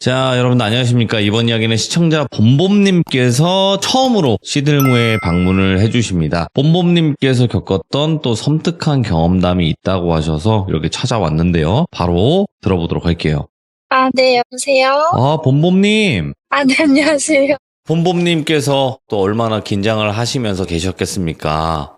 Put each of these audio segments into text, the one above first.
자, 여러분 안녕하십니까. 이번 이야기는 시청자 봄봄님께서 처음으로 시들무에 방문을 해주십니다. 봄봄님께서 겪었던 또 섬뜩한 경험담이 있다고 하셔서 이렇게 찾아왔는데요. 바로 들어보도록 할게요. 네, 여보세요? 봄봄님. 네, 안녕하세요. 봄봄님께서 또 얼마나 긴장을 하시면서 계셨겠습니까?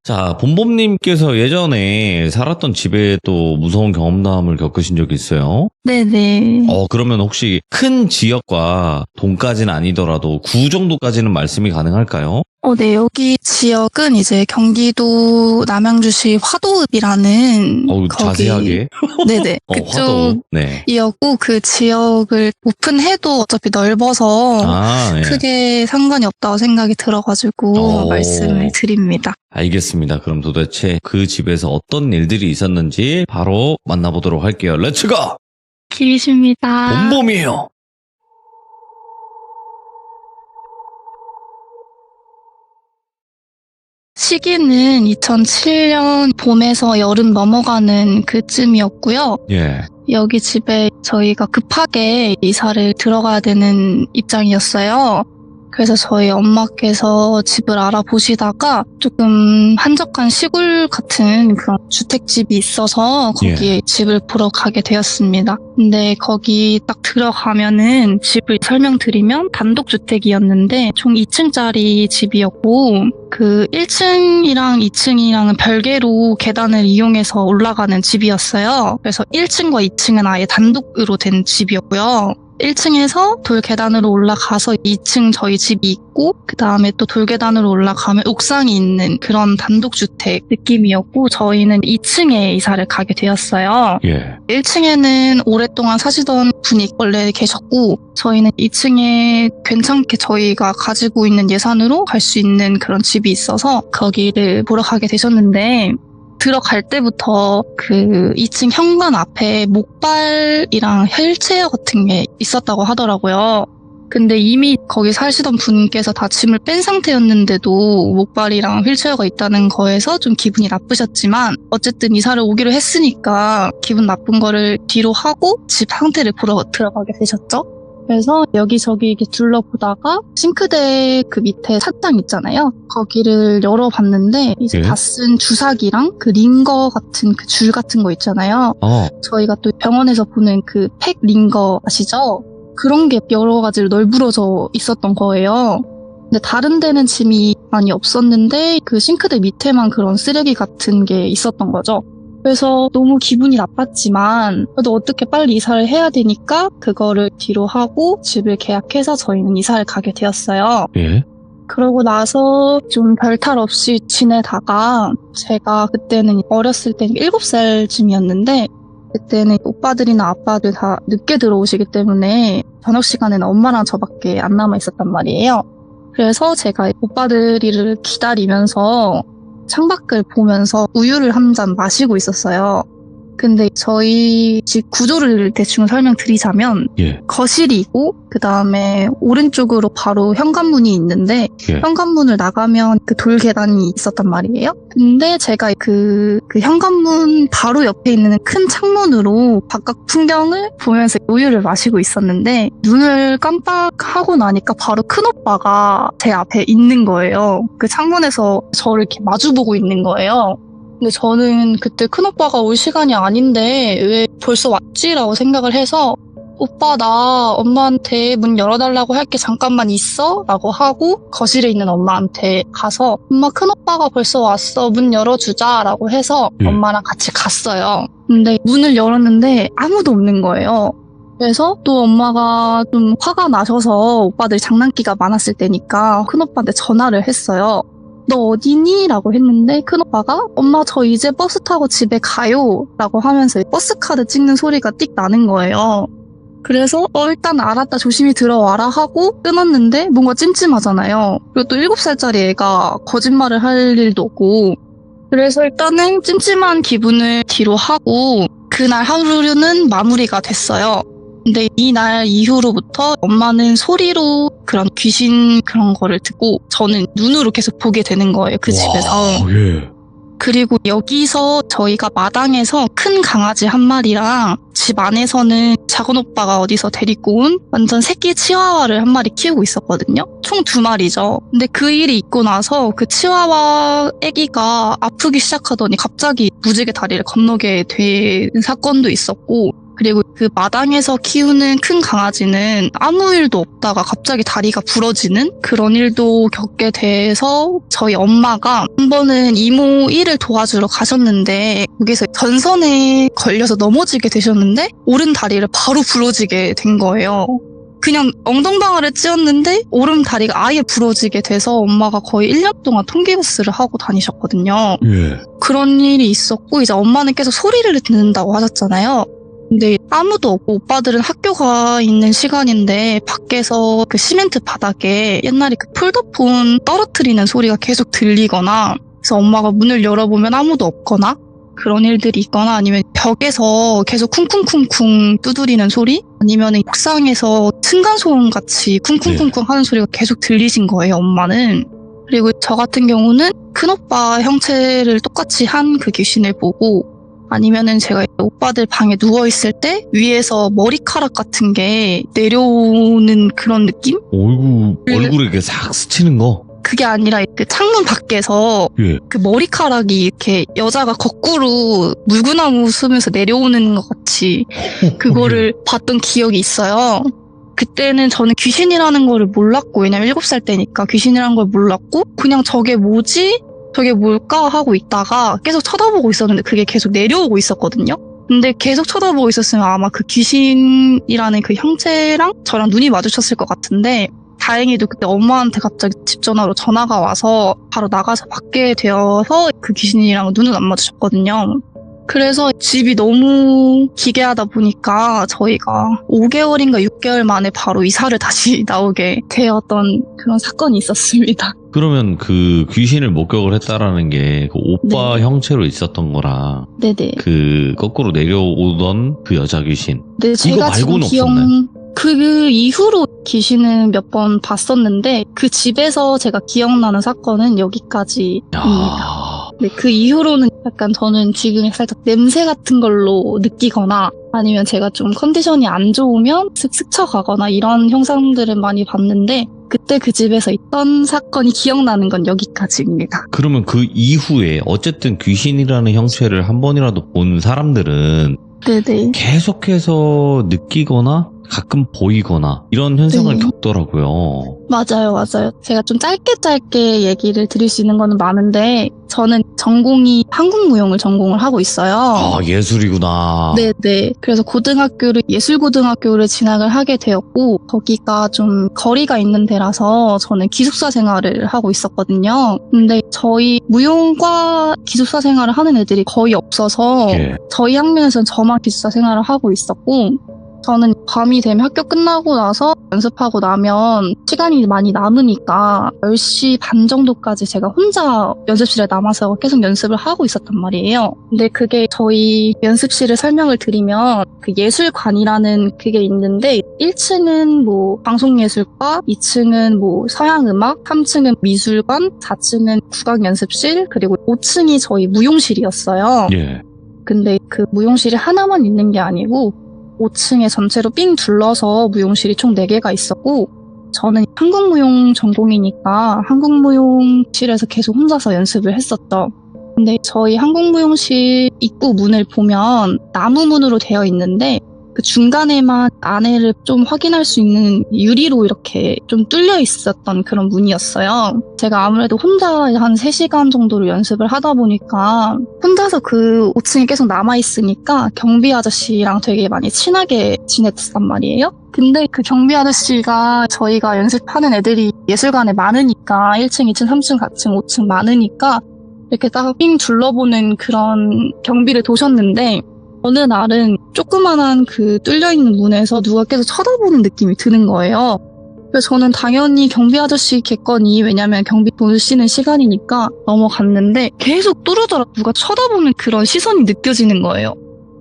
자, 봄봄님께서 예전에 살았던 집에 또 무서운 경험담을 겪으신 적이 있어요? 네네. 그러면 혹시 큰 지역과 동까지는 아니더라도 구 정도까지는 말씀이 가능할까요? 네, 여기 지역은 이제 경기도 남양주시 화도읍이라는 자세하게. 네네. 화도읍. 네. 그쪽이었고 그 지역을 오픈해도 어차피 넓어서 네. 크게 상관이 없다고 생각이 들어가지고 말씀을 드립니다. 알겠습니다. 그럼 도대체 그 집에서 어떤 일들이 있었는지 바로 만나보도록 할게요. 렛츠고! 길이십니다. 봄봄이에요. 시기는 2007년 봄에서 여름 넘어가는 그쯤이었고요. 예. 여기 집에 저희가 급하게 이사를 들어가야 되는 입장이었어요. 그래서 저희 엄마께서 집을 알아보시다가 조금 한적한 시골 같은 그런 주택집이 있어서 거기에 집을 보러 가게 되었습니다. 근데 거기 딱 들어가면은 집을 설명드리면 단독주택이었는데 총 2층짜리 집이었고 그 1층이랑 2층이랑은 별개로 계단을 이용해서 올라가는 집이었어요. 그래서 1층과 2층은 아예 단독으로 된 집이었고요. 1층에서 돌계단으로 올라가서 2층 저희 집이 있고 그 다음에 또 돌계단으로 올라가면 옥상이 있는 그런 단독주택 느낌이었고 저희는 2층에 이사를 가게 되었어요. 1층에는 오랫동안 사시던 분이 원래 계셨고 저희는 2층에 괜찮게 저희가 가지고 있는 예산으로 갈 수 있는 그런 집이 있어서 거기를 보러 가게 되셨는데 들어갈 때부터 그 2층 현관 앞에 목발이랑 휠체어 같은 게 있었다고 하더라고요. 근데 이미 거기 사시던 분께서 다 짐을 뺀 상태였는데도 목발이랑 휠체어가 있다는 거에서 좀 기분이 나쁘셨지만 어쨌든 이사를 오기로 했으니까 기분 나쁜 거를 뒤로 하고 집 상태를 보러 들어가게 되셨죠. 그래서 여기저기 이렇게 둘러보다가 싱크대 그 밑에 찻장 있잖아요. 거기를 열어봤는데 이제 다 쓴 주사기랑 그 링거 같은 그 줄 같은 거 있잖아요. 저희가 또 병원에서 보는 그 팩 링거 아시죠? 그런 게 여러 가지로 널브러져 있었던 거예요. 근데 다른 데는 짐이 많이 없었는데 그 싱크대 밑에만 그런 쓰레기 같은 게 있었던 거죠. 그래서 너무 기분이 나빴지만 그래도 어떻게 빨리 이사를 해야 되니까 그거를 뒤로 하고 집을 계약해서 저희는 이사를 가게 되었어요. 그러고 나서 좀 별탈 없이 지내다가 제가 그때는 어렸을 때 7살쯤이었는데 그때는 오빠들이나 아빠들 다 늦게 들어오시기 때문에 저녁 시간에는 엄마랑 저밖에 안 남아 있었단 말이에요. 그래서 제가 오빠들이를 기다리면서 창밖을 보면서 우유를 한 잔 마시고 있었어요. 근데 저희 집 구조를 대충 설명드리자면 거실이고 그 다음에 오른쪽으로 바로 현관문이 있는데 현관문을 나가면 그 돌 계단이 있었단 말이에요. 근데 제가 그 현관문 바로 옆에 있는 큰 창문으로 바깥 풍경을 보면서 우유를 마시고 있었는데 눈을 깜빡하고 나니까 바로 큰오빠가 제 앞에 있는 거예요. 그 창문에서 저를 이렇게 마주보고 있는 거예요. 근데 저는 그때 큰오빠가 올 시간이 아닌데 왜 벌써 왔지라고 생각을 해서 오빠 나 엄마한테 문 열어달라고 할게 잠깐만 있어? 라고 하고 거실에 있는 엄마한테 가서 엄마 큰오빠가 벌써 왔어 문 열어주자 라고 해서 엄마랑 같이 갔어요. 근데 문을 열었는데 아무도 없는 거예요. 그래서 또 엄마가 좀 화가 나셔서 오빠들 장난기가 많았을 때니까 큰오빠한테 전화를 했어요. 너 어디니? 라고 했는데 큰오빠가 엄마 저 이제 버스 타고 집에 가요 라고 하면서 버스카드 찍는 소리가 띡 나는 거예요. 그래서 일단 알았다 조심히 들어와라 하고 끊었는데 뭔가 찜찜하잖아요. 그리고 또 7살짜리 애가 거짓말을 할 일도 없고 그래서 일단은 찜찜한 기분을 뒤로 하고 그날 하루는 마무리가 됐어요. 근데 이날 이후로부터 엄마는 소리로 그런 귀신 그런 거를 듣고 저는 눈으로 계속 보게 되는 거예요. 그 집에서. 그리고 여기서 저희가 마당에서 큰 강아지 한 마리랑 집 안에서는 작은 오빠가 어디서 데리고 온 완전 새끼 치와와를 한 마리 키우고 있었거든요. 총 2마리죠. 근데 그 일이 있고 나서 그 치와와 애기가 아프기 시작하더니 갑자기 무지개 다리를 건너게 된 사건도 있었고, 그리고 그 마당에서 키우는 큰 강아지는 아무 일도 없다가 갑자기 다리가 부러지는 그런 일도 겪게 돼서 저희 엄마가 한 번은 이모 일을 도와주러 가셨는데 거기서 전선에 걸려서 넘어지게 되셨는데 오른 다리를 바로 부러지게 된 거예요. 그냥 엉덩방아를 찧었는데 오른 다리가 아예 부러지게 돼서 엄마가 거의 1년 동안 통기부스를 하고 다니셨거든요. 예. 그런 일이 있었고, 이제 엄마는 계속 소리를 듣는다고 하셨잖아요. 근데 아무도 없고 오빠들은 학교가 있는 시간인데 밖에서 그 시멘트 바닥에 옛날에 그 폴더폰 떨어뜨리는 소리가 계속 들리거나, 그래서 엄마가 문을 열어보면 아무도 없거나 그런 일들이 있거나, 아니면 벽에서 계속 쿵쿵쿵쿵 두드리는 소리, 아니면 옥상에서 층간소음 같이 쿵쿵쿵쿵 하는 소리가 계속 들리신 거예요, 엄마는. 그리고 저 같은 경우는 큰오빠 형체를 똑같이 한 그 귀신을 보고, 아니면은 제가 오빠들 방에 누워있을 때 위에서 머리카락 같은 게 내려오는 그런 느낌? 어이구, 얼굴에 이렇게 싹 스치는 거? 그게 아니라 그 창문 밖에서 예. 그 머리카락이 이렇게 여자가 거꾸로 물구나무 쓰면서 내려오는 것 같이 그거를 봤던 기억이 있어요. 그때는 저는 귀신이라는 거를 몰랐고, 왜냐면 7살 때니까 귀신이라는 걸 몰랐고, 그냥 저게 뭐지? 저게 뭘까? 하고 있다가 계속 쳐다보고 있었는데 그게 계속 내려오고 있었거든요. 근데 계속 쳐다보고 있었으면 아마 그 귀신이라는 그 형체랑 저랑 눈이 마주쳤을 것 같은데, 다행히도 그때 엄마한테 갑자기 집 전화로 전화가 와서 바로 나가서 받게 되어서 그 귀신이랑 눈은 안 마주쳤거든요. 그래서 집이 너무 기괴하다 보니까 저희가 5개월인가 6개월 만에 바로 이사를 다시 나오게 되었던 그런 사건이 있었습니다. 그러면 그 귀신을 목격을 했다라는 게 그 오빠 네. 형체로 있었던 거랑 네네. 그 거꾸로 내려오던 그 여자 귀신. 네, 제가 지금 말고는 없었나요? 그 이후로 귀신은 몇 번 봤었는데 그 집에서 제가 기억나는 사건은 여기까지입니다. 야, 네, 그 이후로는 약간 저는 지금 살짝 냄새 같은 걸로 느끼거나, 아니면 제가 좀 컨디션이 안 좋으면 스쳐 가거나 이런 형상들은 많이 봤는데, 그때 그 집에서 있던 사건이 기억나는 건 여기까지입니다. 그러면 그 이후에 어쨌든 귀신이라는 형체를 한 번이라도 본 사람들은 네네. 계속해서 느끼거나 가끔 보이거나 이런 현상을 네. 겪더라고요. 맞아요, 맞아요. 제가 좀 짧게 얘기를 드릴 수 있는 거는 많은데, 저는 전공이 한국무용을 전공을 하고 있어요. 아, 예술이구나. 네네. 그래서 고등학교를 예술고등학교를 진학을 하게 되었고, 거기가 좀 거리가 있는 데라서 저는 기숙사 생활을 하고 있었거든요. 근데 저희 무용과 기숙사 생활을 하는 애들이 거의 없어서 예. 저희 학년에서는 저만 기숙사 생활을 하고 있었고, 저는 밤이 되면 학교 끝나고 나서 연습하고 나면 시간이 많이 남으니까 10시 반 정도까지 제가 혼자 연습실에 남아서 계속 연습을 하고 있었단 말이에요. 근데 그게 저희 연습실을 설명을 드리면 그 예술관이라는 그게 있는데 1층은 뭐 방송예술과, 2층은 뭐 서양음악, 3층은 미술관, 4층은 국악연습실, 그리고 5층이 저희 무용실이었어요. 예. 근데 그 무용실이 하나만 있는 게 아니고 5층에 전체로 삥 둘러서 무용실이 총 4개가 있었고, 저는 한국무용 전공이니까 한국무용실에서 계속 혼자서 연습을 했었죠. 근데 저희 한국무용실 입구 문을 보면 나무 문으로 되어 있는데 그 중간에만 안에를 좀 확인할 수 있는 유리로 이렇게 좀 뚫려 있었던 그런 문이었어요. 제가 아무래도 혼자 한 3시간 정도로 연습을 하다 보니까 혼자서 그 5층에 계속 남아있으니까 경비 아저씨랑 되게 많이 친하게 지냈단 말이에요. 근데 그 경비 아저씨가 저희가 연습하는 애들이 예술관에 많으니까 1층, 2층, 3층, 4층, 5층 많으니까 이렇게 딱 삥 둘러보는 그런 경비를 도셨는데, 어느 날은 조그만한 그 뚫려있는 문에서 누가 계속 쳐다보는 느낌이 드는 거예요. 그래서 저는 당연히 경비 아저씨 겠거니, 왜냐면 경비 돈 쓰는 시간이니까 넘어갔는데 계속 뚫어져라 누가 쳐다보는 그런 시선이 느껴지는 거예요.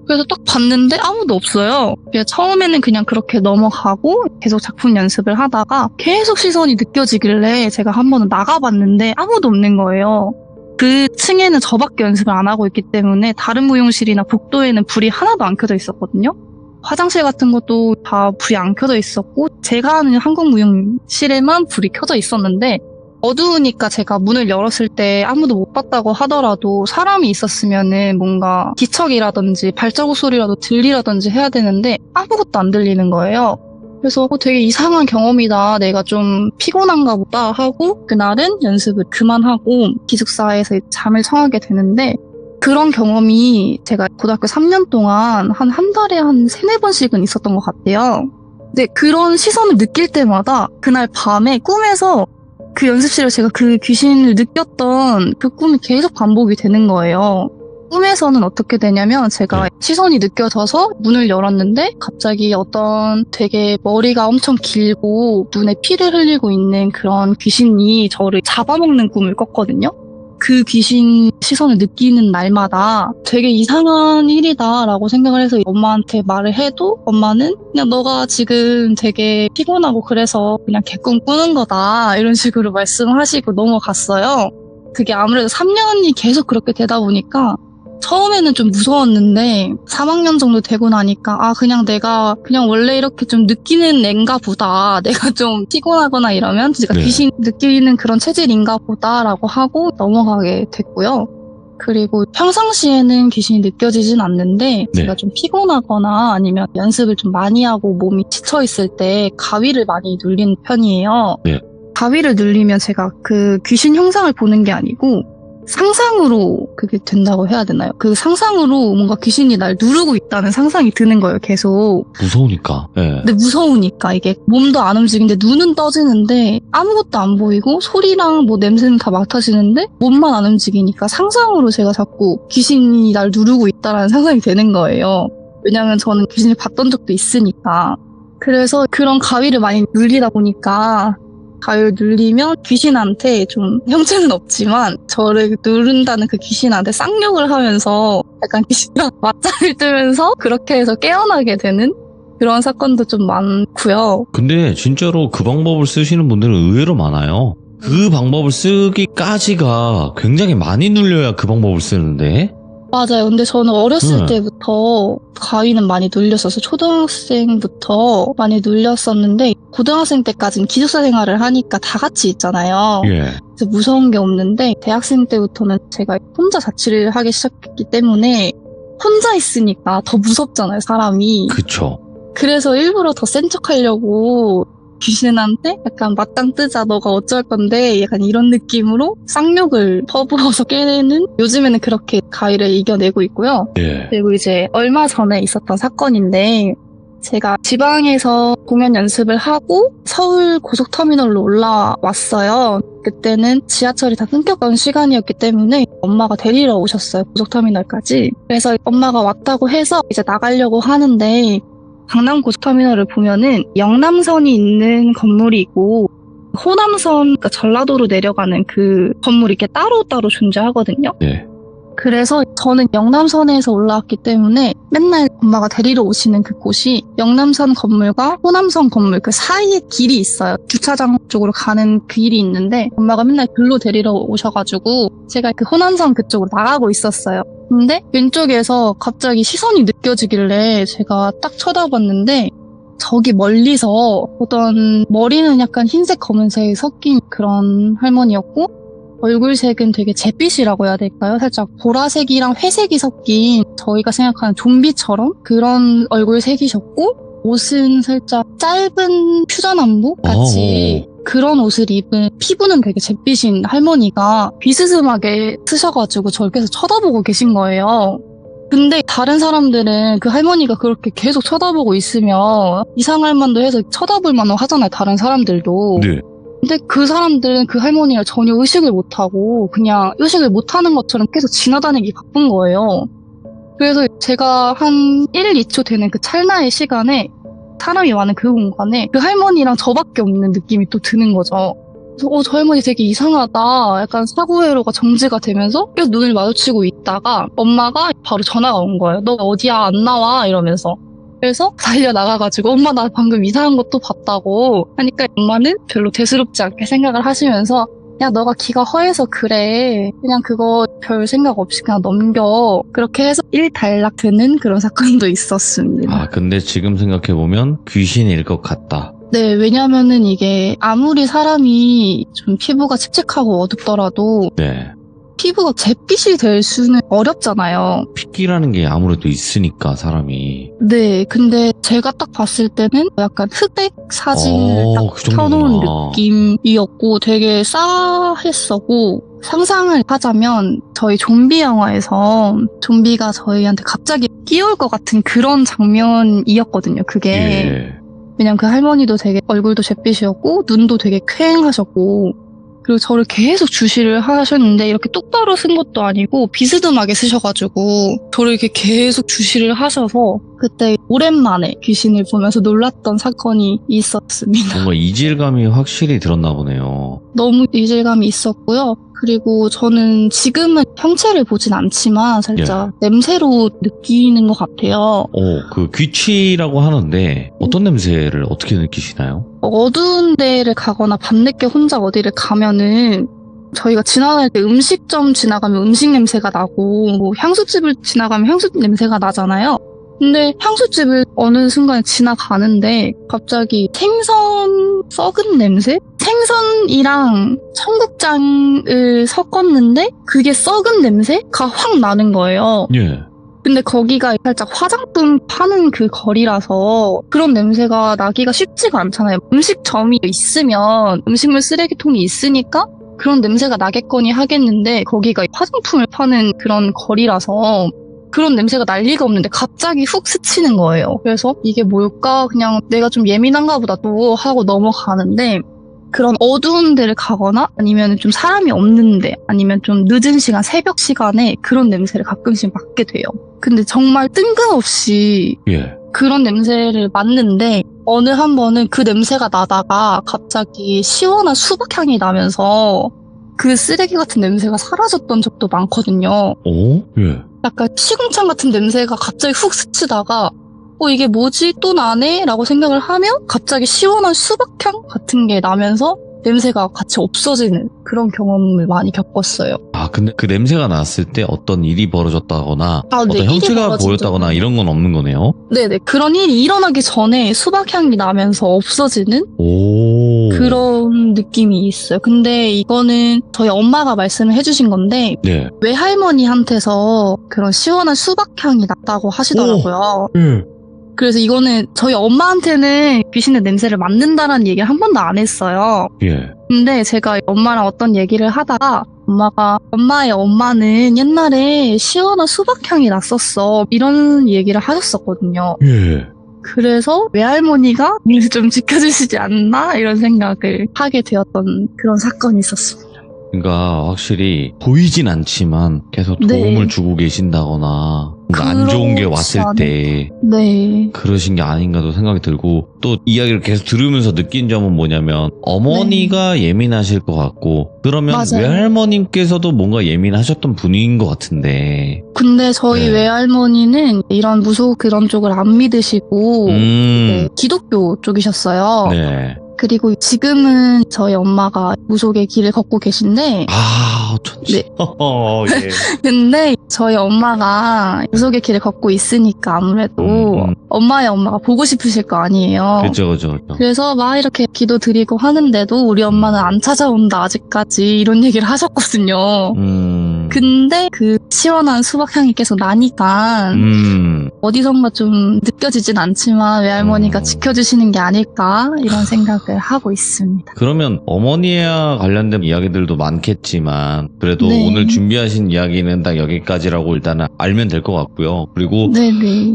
그래서 딱 봤는데 아무도 없어요. 그래서 처음에는 그냥 그렇게 넘어가고 계속 작품 연습을 하다가 계속 시선이 느껴지길래 제가 한 번은 나가봤는데 아무도 없는 거예요. 그 층에는 저밖에 연습을 안 하고 있기 때문에 다른 무용실이나 복도에는 불이 하나도 안 켜져 있었거든요. 화장실 같은 것도 다 불이 안 켜져 있었고 제가 하는 한국 무용실에만 불이 켜져 있었는데 어두우니까 제가 문을 열었을 때 아무도 못 봤다고 하더라도 사람이 있었으면은 뭔가 기척이라든지 발자국 소리라도 들리라든지 해야 되는데 아무것도 안 들리는 거예요. 그래서 되게 이상한 경험이다. 내가 좀 피곤한가 보다 하고 그날은 연습을 그만하고 기숙사에서 잠을 청하게 되는데 그런 경험이 제가 고등학교 3년 동안 한 달에 한 3-4번씩은 있었던 것 같아요. 근데 그런 시선을 느낄 때마다 그날 밤에 꿈에서 그 연습실에 제가 그 귀신을 느꼈던 그 꿈이 계속 반복이 되는 거예요. 꿈에서는 어떻게 되냐면 제가 시선이 느껴져서 문을 열었는데 갑자기 어떤 되게 머리가 엄청 길고 눈에 피를 흘리고 있는 그런 귀신이 저를 잡아먹는 꿈을 꿨거든요. 그 귀신 시선을 느끼는 날마다 되게 이상한 일이다라고 생각을 해서 엄마한테 말을 해도 엄마는 그냥 너가 지금 되게 피곤하고 그래서 그냥 개꿈 꾸는 거다 이런 식으로 말씀하시고 넘어갔어요. 그게 아무래도 3년이 계속 그렇게 되다 보니까 처음에는 좀 무서웠는데 3학년 정도 되고 나니까 그냥 내가 그냥 원래 이렇게 좀 느끼는 앤가 보다. 내가 좀 피곤하거나 이러면 제가 귀신 느끼는 그런 체질인가 보다라고 하고 넘어가게 됐고요. 그리고 평상시에는 귀신이 느껴지진 않는데 제가 좀 피곤하거나 아니면 연습을 좀 많이 하고 몸이 지쳐있을 때 가위를 많이 눌리는 편이에요. 가위를 눌리면 제가 그 귀신 형상을 보는 게 아니고 상상으로 그게 된다고 해야 되나요? 그 상상으로 뭔가 귀신이 날 누르고 있다는 상상이 드는 거예요, 계속. 무서우니까. 근데 무서우니까 이게 몸도 안 움직이는데 눈은 떠지는데 아무것도 안 보이고 소리랑 뭐 냄새는 다 맡아지는데 몸만 안 움직이니까 상상으로 제가 자꾸 귀신이 날 누르고 있다라는 상상이 되는 거예요. 왜냐면 저는 귀신을 봤던 적도 있으니까. 그래서 그런 가위를 많이 눌리다 보니까 가위를 눌리면 귀신한테 좀 형체는 없지만 저를 누른다는 그 귀신한테 쌍욕을 하면서 약간 귀신이랑 맞짱을 뜨면서 그렇게 해서 깨어나게 되는 그런 사건도 좀 많고요. 근데 진짜로 그 방법을 쓰시는 분들은 의외로 많아요. 그 방법을 쓰기까지가 굉장히 많이 눌려야 그 방법을 쓰는데. 맞아요. 근데 저는 어렸을 때부터 가위는 많이 눌렸어서 초등학생부터 많이 눌렸었는데 고등학생 때까지는 기숙사 생활을 하니까 다 같이 있잖아요. 그래서 무서운 게 없는데 대학생 때부터는 제가 혼자 자취를 하기 시작했기 때문에 혼자 있으니까 더 무섭잖아요, 사람이. 그쵸. 그래서 일부러 더 센 척하려고 귀신한테 약간 맞짱 뜨자 너가 어쩔 건데 약간 이런 느낌으로 쌍욕을 퍼부어서 깨내는 요즘에는 그렇게 가위를 이겨내고 있고요. 그리고 이제 얼마 전에 있었던 사건인데 제가 지방에서 공연 연습을 하고 서울 고속터미널로 올라왔어요. 그때는 지하철이 다 끊겼던 시간이었기 때문에 엄마가 데리러 오셨어요, 고속터미널까지. 그래서 엄마가 왔다고 해서 이제 나가려고 하는데 강남 고속터미널을 보면은 영남선이 있는 건물이 있고 호남선, 그러니까 전라도로 내려가는 그 건물이 이렇게 따로따로 존재하거든요. 그래서 저는 영남선에서 올라왔기 때문에 맨날 엄마가 데리러 오시는 그 곳이 영남선 건물과 호남선 건물 그 사이에 길이 있어요. 주차장 쪽으로 가는 그 길이 있는데 엄마가 맨날 글로 데리러 오셔가지고 제가 그 호남선 그쪽으로 나가고 있었어요. 근데 왼쪽에서 갑자기 시선이 느껴지길래 제가 딱 쳐다봤는데 저기 멀리서 어떤 머리는 약간 흰색 검은색이 섞인 그런 할머니였고 얼굴색은 되게 잿빛이라고 해야 될까요? 살짝 보라색이랑 회색이 섞인 저희가 생각하는 좀비처럼 그런 얼굴색이셨고 옷은 살짝 짧은 퓨전한복 같이 그런 옷을 입은 피부는 되게 잿빛인 할머니가 비스듬하게 쓰셔가지고 저를 계속 쳐다보고 계신 거예요. 근데 다른 사람들은 그 할머니가 그렇게 계속 쳐다보고 있으면 이상할 만도 해서 쳐다볼 만도 하잖아요, 다른 사람들도. 근데 그 사람들은 그 할머니를 전혀 의식을 못하고 그냥 의식을 못하는 것처럼 계속 지나다니기 바쁜 거예요. 그래서 제가 한 1, 2초 되는 그 찰나의 시간에 사람이 많은 그 공간에 그 할머니랑 저밖에 없는 느낌이 또 드는 거죠. 그래서 저 할머니 되게 이상하다. 약간 사고회로가 정지가 되면서 계속 눈을 마주치고 있다가 엄마가 바로 전화가 온 거예요. 너 어디야? 안 나와? 이러면서. 그래서 달려나가가지고 엄마 나 방금 이상한 것도 봤다고 하니까 엄마는 별로 대수롭지 않게 생각을 하시면서 야, 너가 귀가 허해서 그래. 그냥 그거 별 생각 없이 그냥 넘겨. 그렇게 해서 일단락 되는 그런 사건도 있었습니다. 아, 근데 지금 생각해보면 귀신일 것 같다. 네, 왜냐면은 이게 아무리 사람이 좀 피부가 칙칙하고 어둡더라도 네. 피부가 잿빛이 될 수는 어렵잖아요. 핏기라는 게 아무래도 있으니까, 사람이. 네, 근데 제가 딱 봤을 때는 약간 흑백 사진을 딱 그 정도구나. 펴놓은 느낌이었고 되게 싸했었고, 상상을 하자면 저희 좀비 영화에서 좀비가 저희한테 갑자기 끼올 것 같은 그런 장면이었거든요, 그게. 예. 왜냐면 그 할머니도 되게 얼굴도 잿빛이었고 눈도 되게 쾌행하셨고, 그리고 저를 계속 주시를 하셨는데 이렇게 똑바로 쓴 것도 아니고 비스듬하게 쓰셔가지고 저를 이렇게 계속 주시를 하셔서 그때 오랜만에 귀신을 보면서 놀랐던 사건이 있었습니다. 뭔가 이질감이 확실히 들었나 보네요. 너무 이질감이 있었고요. 그리고 저는 지금은 형체를 보진 않지만 살짝 냄새로 느끼는 것 같아요. 그 귀취라고 하는데 어떤 냄새를 어떻게 느끼시나요? 어두운 데를 가거나 밤늦게 혼자 어디를 가면은 저희가 지나갈 때 음식점 지나가면 음식 냄새가 나고 뭐 향수집을 지나가면 향수집 냄새가 나잖아요. 근데 향수집을 어느 순간에 지나가는데 갑자기 생선 썩은 냄새? 생선이랑 청국장을 섞었는데 그게 썩은 냄새가 확 나는 거예요. 예. 근데 거기가 살짝 화장품 파는 그 거리라서 그런 냄새가 나기가 쉽지가 않잖아요. 음식점이 있으면 음식물 쓰레기통이 있으니까 그런 냄새가 나겠거니 하겠는데 거기가 화장품을 파는 그런 거리라서 그런 냄새가 날 리가 없는데 갑자기 훅 스치는 거예요. 그래서 이게 뭘까? 그냥 내가 좀 예민한가 보다 또 하고 넘어가는데 그런 어두운 데를 가거나 아니면 좀 사람이 없는데 아니면 좀 늦은 시간, 새벽 시간에 그런 냄새를 가끔씩 맡게 돼요. 근데 정말 뜬금없이 그런 냄새를 맡는데 어느 한 번은 그 냄새가 나다가 갑자기 시원한 수박향이 나면서 그 쓰레기 같은 냄새가 사라졌던 적도 많거든요. 약간 시궁창 같은 냄새가 갑자기 훅 스치다가 이게 뭐지? 또 나네? 라고 생각을 하면 갑자기 시원한 수박향 같은 게 나면서 냄새가 같이 없어지는 그런 경험을 많이 겪었어요. 아, 근데 그 냄새가 났을 때 어떤 일이 벌어졌다거나 어떤 네, 형체가 보였다거나 이런 건 없는 거네요? 네네. 그런 일이 일어나기 전에 수박향이 나면서 없어지는 그런 느낌이 있어요. 근데 이거는 저희 엄마가 말씀을 해주신 건데 외할머니한테서 그런 시원한 수박향이 났다고 하시더라고요. 그래서 이거는 저희 엄마한테는 귀신의 냄새를 맡는다라는 얘기를 한 번도 안 했어요. 근데 제가 엄마랑 어떤 얘기를 하다가 엄마가 엄마의 엄마는 옛날에 시원한 수박향이 났었어 이런 얘기를 하셨었거든요. 그래서 외할머니가 이를 좀 지켜주시지 않나 이런 생각을 하게 되었던 그런 사건이 있었습니다. 그러니까 확실히 보이진 않지만 계속 도움을 주고 계신다거나 뭔가 안 좋은 게 왔을 때 그러신 게 아닌가도 생각이 들고, 또 이야기를 계속 들으면서 느낀 점은 뭐냐면 어머니가 예민하실 것 같고 그러면 외할머님께서도 뭔가 예민하셨던 분인 것 같은데, 근데 저희 외할머니는 이런 무속 그런 쪽을 안 믿으시고 기독교 쪽이셨어요. 그리고 지금은 저희 엄마가 무속의 길을 걷고 계신데 어쩐지. 근데 저희 엄마가 무속의 길을 걷고 있으니까 아무래도 엄마의 엄마가 보고 싶으실 거 아니에요. 그죠. 그래서 막 이렇게 기도 드리고 하는데도 우리 엄마는 안 찾아온다 아직까지 이런 얘기를 하셨거든요. 근데 그 시원한 수박향이 계속 나니까 어디선가 좀 느껴지진 않지만 외할머니가 지켜주시는 게 아닐까 이런 생각을 하고 있습니다. 그러면 어머니와 관련된 이야기들도 많겠지만 그래도 오늘 준비하신 이야기는 딱 여기까지라고 일단은 알면 될 것 같고요. 그리고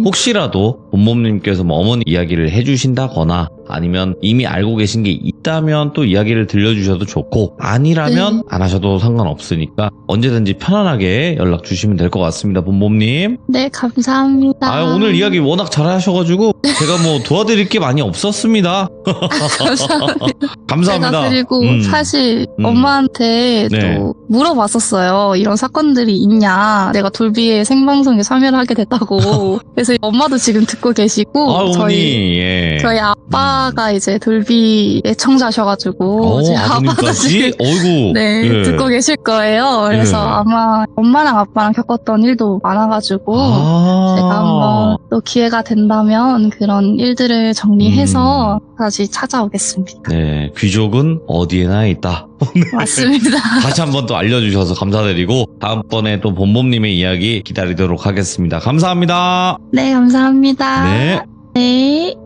혹시라도 본모님께서 뭐 어머니 이야기를 해주신다거나 아니면 이미 알고 계신 게 있다면 또 이야기를 들려주셔도 좋고, 아니라면 안 하셔도 상관없으니까 언제든지 편안하게 연락 주시면 될 것 같습니다. 본모님. 네, 감사합니다. 오늘 이야기 워낙 잘하셔가지고 제가 뭐 도와드릴 게 많이 없었습니다. 감사합니다. 제가 그리고 사실 엄마한테 또 물어봤었어요. 이런 사건들이 있냐. 내가 돌비의 생방송에 참여를 하게 됐다고. 그래서 엄마도 지금 듣고 듣고 계시고 어머니, 저희 예. 아빠가 이제 돌비 애청자셔가지고 제 아버님까지? 어이구. 네, 예. 듣고 계실 거예요. 그래서 예. 아마 엄마랑 아빠랑 겪었던 일도 많아가지고 제가 한번 또 기회가 된다면 그런 일들을 정리해서 다시 찾아오겠습니다. 네, 귀족은 어디에나 있다. 맞습니다. 다시 한번 또 알려주셔서 감사드리고 다음번에 또 봄봄님의 이야기 기다리도록 하겠습니다. 감사합니다. 네, 감사합니다. 네. 네.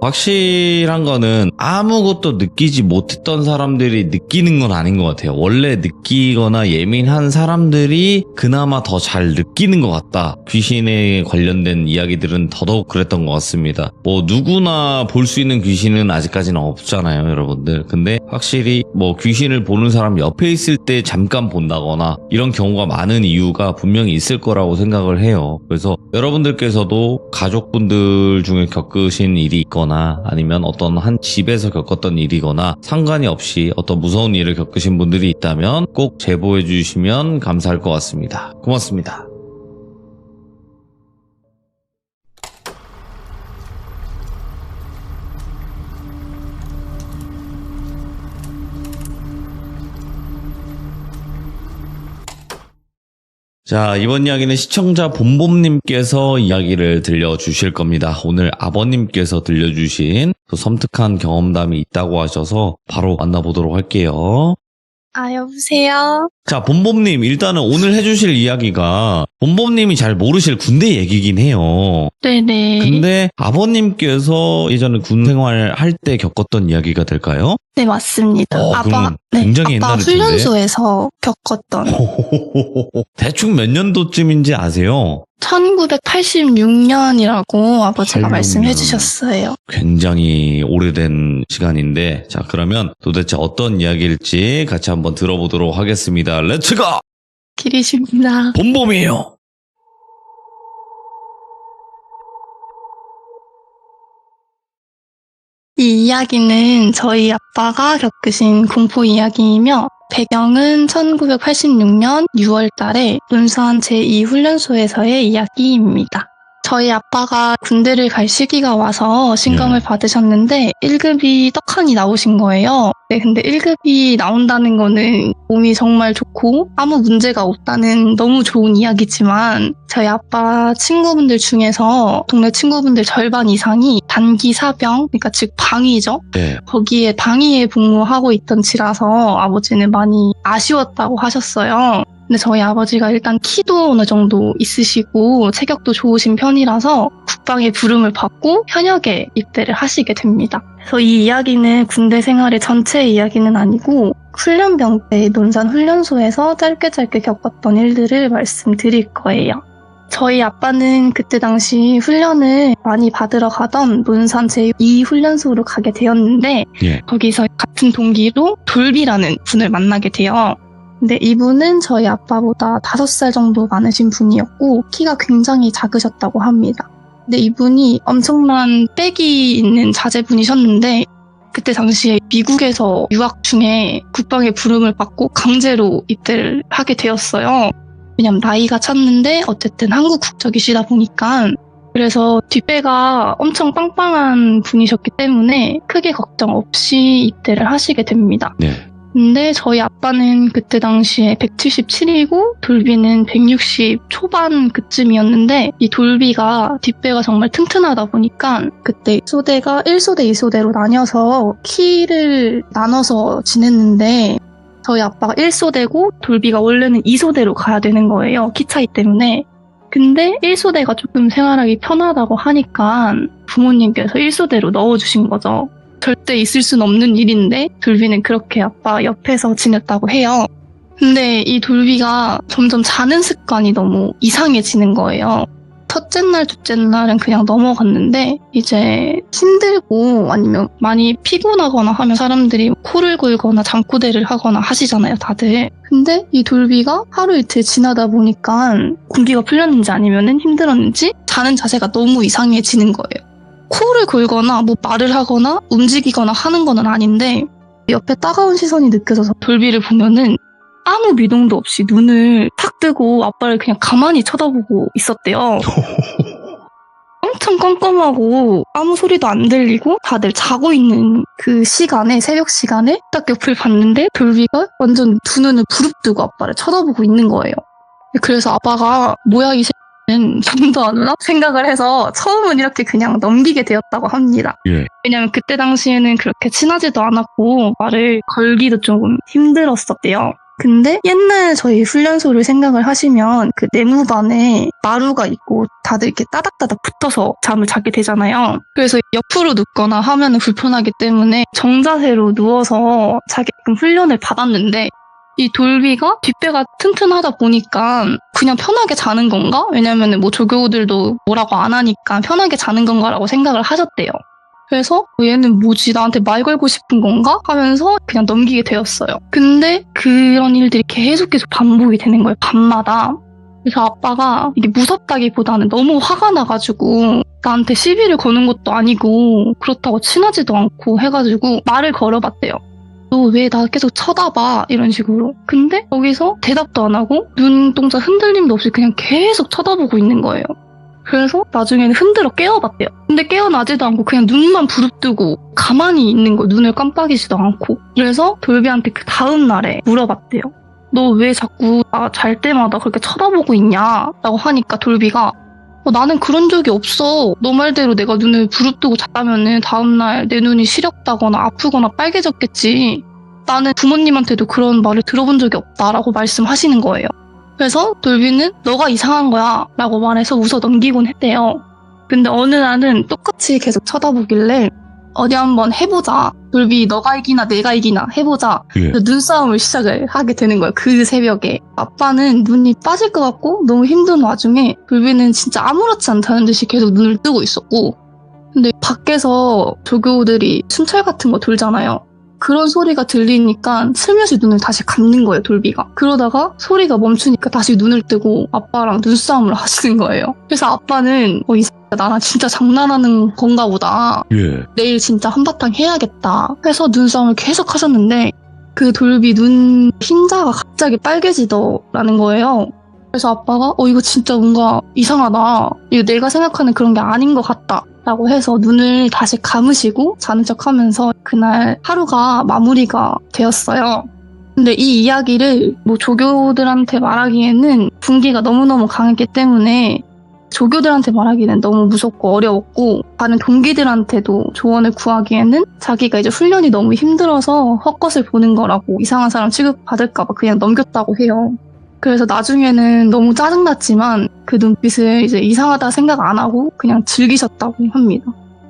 확실한 거는 아무것도 느끼지 못했던 사람들이 느끼는 건 아닌 것 같아요. 원래 느끼거나 예민한 사람들이 그나마 더 잘 느끼는 것 같다. 귀신에 관련된 이야기들은 더더욱 그랬던 것 같습니다. 뭐 누구나 볼 수 있는 귀신은 아직까지는 없잖아요, 여러분들. 근데 확실히 뭐 귀신을 보는 사람 옆에 있을 때 잠깐 본다거나 이런 경우가 많은 이유가 분명히 있을 거라고 생각을 해요. 그래서 여러분들께서도 가족분들 중에 겪으신 일이 있거나 아니면 어떤 한 집에서 겪었던 일이거나 상관이 없이 어떤 무서운 일을 겪으신 분들이 있다면 꼭 제보해 주시면 감사할 것 같습니다. 고맙습니다. 자, 이번 이야기는 시청자 봄봄님께서 이야기를 들려주실 겁니다. 오늘 아버님께서 들려주신 또 섬뜩한 경험담이 있다고 하셔서 바로 만나보도록 할게요. 여보세요? 자, 봄봄님, 일단은 오늘 해주실 이야기가 봄봄님이 잘 모르실 군대 얘기긴 해요. 네네. 근데 아버님께서 예전에 군 생활할 때 겪었던 이야기가 될까요? 네, 맞습니다. 그러면 굉장히 아빠 옛날일 텐데. 훈련소에서 겪었던 대충 몇 년도쯤인지 아세요? 1986년이라고 아버지가 86년. 말씀해 주셨어요. 굉장히 오래된 시간인데, 자, 그러면 도대체 어떤 이야기일지 같이 한번 들어보도록 하겠습니다. 렛츠고! 길이십니다. 봄봄이에요! 이 이야기는 저희 아빠가 겪으신 공포 이야기이며 배경은 1986년 6월 달에 논산 제2훈련소에서의 이야기입니다. 저희 아빠가 군대를 갈 시기가 와서 신검을 받으셨는데 1급이 떡하니 나오신 거예요. 네, 근데 1급이 나온다는 거는 몸이 정말 좋고 아무 문제가 없다는 너무 좋은 이야기지만 저희 아빠 친구분들 중에서 동네 친구분들 절반 이상이 단기 사병, 그러니까 즉 방위죠. 네. 거기에 방위에 복무하고 있던 지라서 아버지는 많이 아쉬웠다고 하셨어요. 근데 저희 아버지가 일단 키도 어느 정도 있으시고 체격도 좋으신 편이라서 국방의 부름을 받고 현역에 입대를 하시게 됩니다. 그래서 이 이야기는 군대 생활의 전체 이야기는 아니고 훈련병 때 논산 훈련소에서 짧게 겪었던 일들을 말씀드릴 거예요. 저희 아빠는 그때 당시 훈련을 많이 받으러 가던 논산 제2훈련소로 가게 되었는데 거기서 같은 동기로 돌비라는 분을 만나게 돼요. 근데 이분은 저희 아빠보다 5살 정도 많으신 분이었고 키가 굉장히 작으셨다고 합니다. 근데 이분이 엄청난 빽이 있는 자제분이셨는데 그때 당시에 미국에서 유학 중에 국방의 부름을 받고 강제로 입대를 하게 되었어요. 왜냐면 나이가 찼는데 어쨌든 한국 국적이시다 보니까 그래서 뒷배가 엄청 빵빵한 분이셨기 때문에 크게 걱정 없이 입대를 하시게 됩니다. 네. 근데 저희 아빠는 그때 당시에 177이고 돌비는 160 초반 그쯤이었는데 이 돌비가 뒷배가 정말 튼튼하다 보니까 그때 소대가 1소대, 2소대로 나뉘어서 키를 나눠서 지냈는데 저희 아빠가 1소대고 돌비가 원래는 2소대로 가야 되는 거예요. 키 차이 때문에. 근데 1소대가 조금 생활하기 편하다고 하니까 부모님께서 1소대로 넣어주신 거죠. 절대 있을 순 없는 일인데 돌비는 그렇게 아빠 옆에서 지냈다고 해요. 근데 이 돌비가 점점 자는 습관이 너무 이상해지는 거예요. 첫째 날, 둘째 날은 그냥 넘어갔는데 이제 힘들고 아니면 많이 피곤하거나 하면 사람들이 코를 골거나 잠꼬대를 하거나 하시잖아요, 다들. 근데 이 돌비가 하루 이틀 지나다 보니까 공기가 풀렸는지 아니면 힘들었는지 자는 자세가 너무 이상해지는 거예요. 코를 골거나 뭐 말을 하거나 움직이거나 하는 건 아닌데 옆에 따가운 시선이 느껴져서 돌비를 보면은 아무 미동도 없이 눈을 탁 뜨고 아빠를 그냥 가만히 쳐다보고 있었대요. 엄청 깜깜하고 아무 소리도 안 들리고 다들 자고 있는 그 시간에, 새벽 시간에 딱 옆을 봤는데 돌비가 완전 두 눈을 부릅뜨고 아빠를 쳐다보고 있는 거예요. 그래서 아빠가 뭐야 이 새끼는 잠도 안 오나? 생각을 해서 처음은 이렇게 그냥 넘기게 되었다고 합니다. 예. 왜냐면 그때 당시에는 그렇게 친하지도 않았고 말을 걸기도 조금 힘들었었대요. 근데 옛날 저희 훈련소를 생각을 하시면 그 내무반에 마루가 있고 다들 이렇게 따닥따닥 붙어서 잠을 자게 되잖아요. 그래서 옆으로 눕거나 하면 불편하기 때문에 정자세로 누워서 자게끔 훈련을 받았는데 이 돌비가 뒷배가 튼튼하다 보니까 그냥 편하게 자는 건가? 왜냐면 뭐 조교들도 뭐라고 안 하니까 편하게 자는 건가라고 생각을 하셨대요. 그래서 얘는 뭐지 나한테 말 걸고 싶은 건가? 하면서 그냥 넘기게 되었어요. 근데 그런 일들이 계속 반복이 되는 거예요. 밤마다. 그래서 아빠가 이게 무섭다기보다는 너무 화가 나가지고 나한테 시비를 거는 것도 아니고 그렇다고 친하지도 않고 해가지고 말을 걸어봤대요. 너 왜 나 계속 쳐다봐? 이런 식으로. 근데 거기서 대답도 안 하고 눈동자 흔들림도 없이 그냥 계속 쳐다보고 있는 거예요. 그래서 나중에는 흔들어 깨워봤대요. 근데 깨어나지도 않고 그냥 눈만 부릅뜨고 가만히 있는 거예요. 눈을 깜빡이지도 않고. 그래서 돌비한테 그 다음 날에 물어봤대요. 너 왜 자꾸 나 잘 때마다 그렇게 쳐다보고 있냐? 라고 하니까 돌비가 나는 그런 적이 없어. 너 말대로 내가 눈을 부릅뜨고 잤다면은 다음날 내 눈이 시렵다거나 아프거나 빨개졌겠지. 나는 부모님한테도 그런 말을 들어본 적이 없다라고 말씀하시는 거예요. 그래서 돌비는 너가 이상한 거야 라고 말해서 웃어 넘기곤 했대요. 근데 어느 날은 똑같이 계속 쳐다보길래 어디 한번 해보자. 돌비 너가 이기나 내가 이기나 해보자. 예. 눈싸움을 시작을 하게 되는 거예요. 그 새벽에. 아빠는 눈이 빠질 것 같고 너무 힘든 와중에 돌비는 진짜 아무렇지 않다는 듯이 계속 눈을 뜨고 있었고 근데 밖에서 조교들이 순찰 같은 거 돌잖아요. 그런 소리가 들리니까 슬며시 눈을 다시 감는 거예요, 돌비가. 그러다가 소리가 멈추니까 다시 눈을 뜨고 아빠랑 눈싸움을 하시는 거예요. 그래서 아빠는 이 새끼가 나랑 진짜 장난하는 건가 보다. 예. 내일 진짜 한바탕 해야겠다 해서 눈싸움을 계속 하셨는데 그 돌비 눈 흰자가 갑자기 빨개지더라는 거예요. 그래서 아빠가 이거 진짜 뭔가 이상하다. 이거 내가 생각하는 그런 게 아닌 것 같다. 라고 해서 눈을 다시 감으시고 자는 척 하면서 그날 하루가 마무리가 되었어요. 근데 이 이야기를 뭐 조교들한테 말하기에는 분기가 너무너무 강했기 때문에 조교들한테 말하기는 너무 무섭고 어려웠고 다른 동기들한테도 조언을 구하기에는 자기가 이제 훈련이 너무 힘들어서 헛것을 보는 거라고 이상한 사람 취급받을까 봐 그냥 넘겼다고 해요. 그래서 나중에는 너무 짜증났지만 그 눈빛을 이제 이상하다 생각 안 하고 그냥 즐기셨다고 합니다.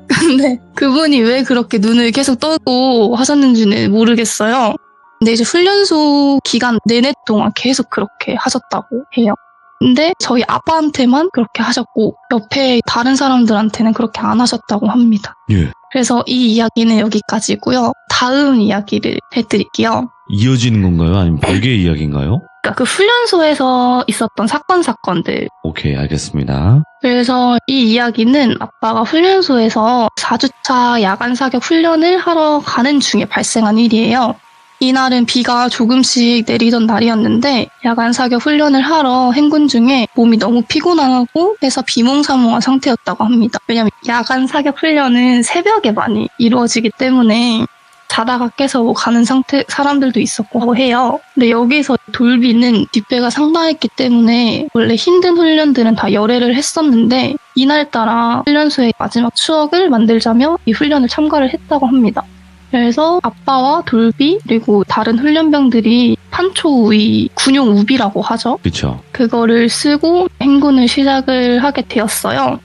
근데 그분이 왜 그렇게 눈을 계속 떠고 하셨는지는 모르겠어요. 근데 이제 훈련소 기간 내내 동안 계속 그렇게 하셨다고 해요. 근데 저희 아빠한테만 그렇게 하셨고 옆에 다른 사람들한테는 그렇게 안 하셨다고 합니다. 예. 그래서 이 이야기는 여기까지고요. 다음 이야기를 해드릴게요. 이어지는 건가요? 아니면 별개의 이야기인가요? 그러니까 그 훈련소에서 있었던 사건들. 오케이, 알겠습니다. 그래서 이 이야기는 아빠가 훈련소에서 4주차 야간 사격 훈련을 하러 가는 중에 발생한 일이에요. 이날은 비가 조금씩 내리던 날이었는데 야간 사격 훈련을 하러 행군 중에 몸이 너무 피곤하고 해서 비몽사몽한 상태였다고 합니다. 왜냐하면 야간 사격 훈련은 새벽에 많이 이루어지기 때문에 자다가 깨서 가는 상태 사람들도 있었고 하고 해요. 근데 여기서 돌비는 뒷배가 상당했기 때문에 원래 힘든 훈련들은 다 열애를 했었는데 이날따라 훈련소의 마지막 추억을 만들자며 이 훈련을 참가를 했다고 합니다. 그래서 아빠와 돌비 그리고 다른 훈련병들이 판초우이 군용 우비라고 하죠. 그렇죠. 그거를 쓰고 행군을 시작을 하게 되었어요.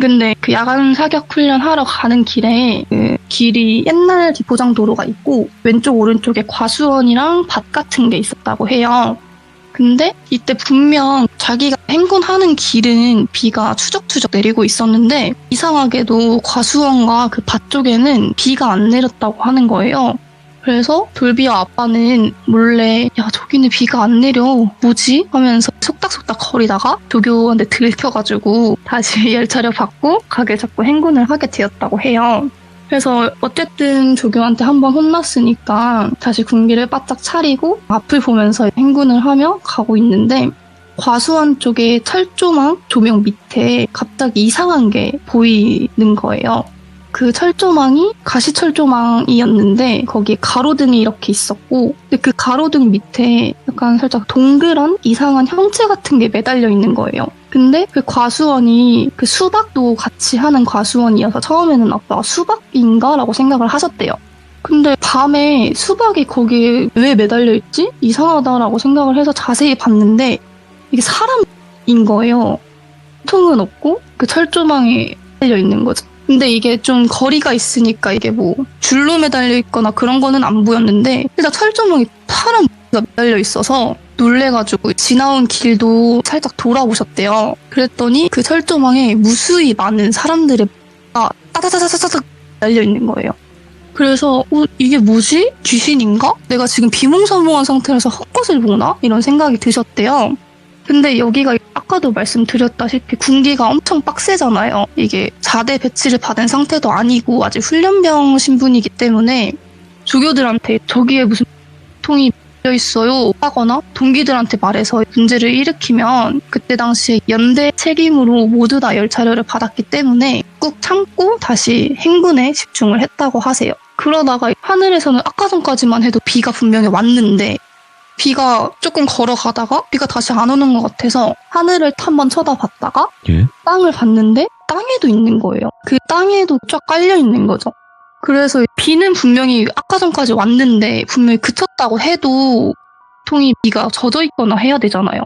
근데 그 야간 사격 훈련 하러 가는 길에 그 길이 옛날 비포장 도로가 있고 왼쪽 오른쪽에 과수원이랑 밭 같은 게 있었다고 해요. 근데 이때 분명 자기가 행군하는 길은 비가 추적추적 내리고 있었는데 이상하게도 과수원과 그 밭 쪽에는 비가 안 내렸다고 하는 거예요. 그래서 돌비와 아빠는 몰래 야 저기는 비가 안 내려 뭐지? 하면서 속닥속닥 거리다가 조교한테 들켜가지고 다시 열차를 받고 가게 잡고 행군을 하게 되었다고 해요. 그래서 어쨌든 조교한테 한번 혼났으니까 다시 군기를 바짝 차리고 앞을 보면서 행군을 하며 가고 있는데 과수원 쪽에 철조망 조명 밑에 갑자기 이상한 게 보이는 거예요. 그 철조망이 가시철조망이었는데 거기에 가로등이 이렇게 있었고, 근데 그 가로등 밑에 약간 살짝 동그란 이상한 형체 같은 게 매달려 있는 거예요. 근데 그 과수원이 그 수박도 같이 하는 과수원이어서 처음에는 아빠가 수박인가? 라고 생각을 하셨대요. 근데 밤에 수박이 거기에 왜 매달려 있지? 이상하다라고 생각을 해서 자세히 봤는데 이게 사람인 거예요. 통은 없고 그 철조망에 매달려 있는 거죠. 근데 이게 좀 거리가 있으니까 이게 뭐 줄로 매달려 있거나 그런 거는 안 보였는데 일단 철조망에 파란 가 매달려 있어서 놀래가지고 지나온 길도 살짝 돌아보셨대요. 그랬더니 그 철조망에 무수히 많은 사람들의 따다다다다닥 달려 있는 거예요. 그래서 이게 뭐지? 귀신인가? 내가 지금 비몽사몽한 상태라서 헛것을 보나? 이런 생각이 드셨대요. 근데 여기가 아까도 말씀드렸다시피 군기가 엄청 빡세잖아요. 이게 4대 배치를 받은 상태도 아니고 아직 훈련병 신분이기 때문에 조교들한테 저기에 무슨 통이 밀려 있어요 하거나 동기들한테 말해서 문제를 일으키면 그때 당시에 연대 책임으로 모두 다 열차료를 받았기 때문에 꾹 참고 다시 행군에 집중을 했다고 하세요. 그러다가 하늘에서는 아까 전까지만 해도 비가 분명히 왔는데 비가 조금 걸어가다가 비가 다시 안 오는 것 같아서 하늘을 한번 쳐다봤다가 예? 땅을 봤는데 땅에도 있는 거예요. 그 땅에도 쫙 깔려 있는 거죠. 그래서 비는 분명히 아까 전까지 왔는데 분명히 그쳤다고 해도 통이 비가 젖어 있거나 해야 되잖아요.